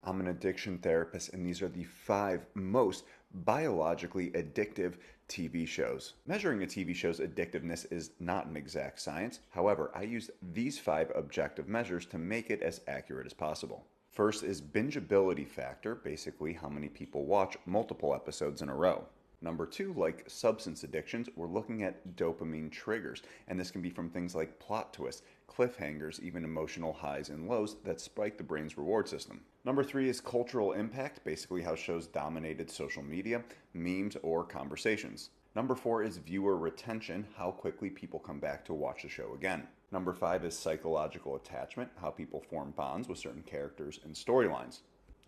I'm an addiction therapist, and these are the 5 most biologically addictive TV shows. Measuring a TV show's addictiveness is not an exact science. However, I used these 5 objective measures to make it as accurate as possible. First is bingeability factor, basically how many people watch multiple episodes in a row. Number 2, like substance addictions, we're looking at dopamine triggers, and this can be from things like plot twists, cliffhangers, even emotional highs and lows that spike the brain's reward system. Number 3 is cultural impact, basically how shows dominated social media, memes, or conversations. Number 4 is viewer retention, how quickly people come back to watch the show again. Number 5 is psychological attachment, how people form bonds with certain characters and storylines.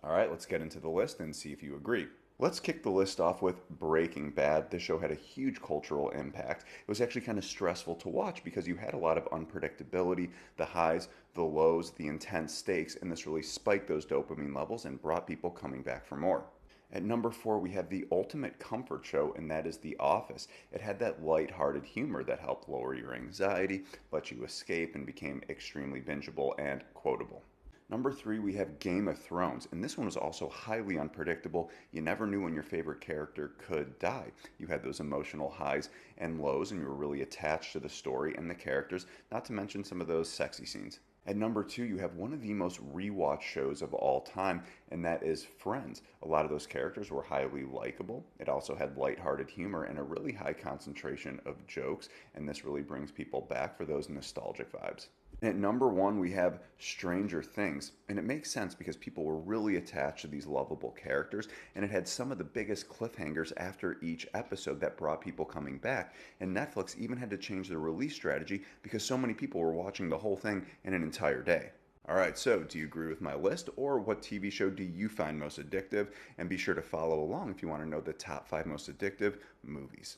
All right, let's get into the list and see if you agree. Let's kick the list off with Breaking Bad. This show had a huge cultural impact. It was actually kind of stressful to watch because you had a lot of unpredictability, the highs, the lows, the intense stakes, and this really spiked those dopamine levels and brought people coming back for more. At number 4, we have the ultimate comfort show, and that is The Office. It had that light-hearted humor that helped lower your anxiety, let you escape, and became extremely bingeable and quotable. Number 3, we have Game of Thrones, and this one was also highly unpredictable. You never knew when your favorite character could die. You had those emotional highs and lows, and you were really attached to the story and the characters, not to mention some of those sexy scenes. At number 2, you have one of the most rewatched shows of all time, and that is Friends. A lot of those characters were highly likable. It also had lighthearted humor and a really high concentration of jokes, and this really brings people back for those nostalgic vibes. At number 1, we have Stranger Things, and it makes sense because people were really attached to these lovable characters, and it had some of the biggest cliffhangers after each episode that brought people coming back. And Netflix even had to change their release strategy because so many people were watching the whole thing in an entire day. All right, so do you agree with my list, or what TV show do you find most addictive? And be sure to follow along if you want to know the top 5 most addictive movies.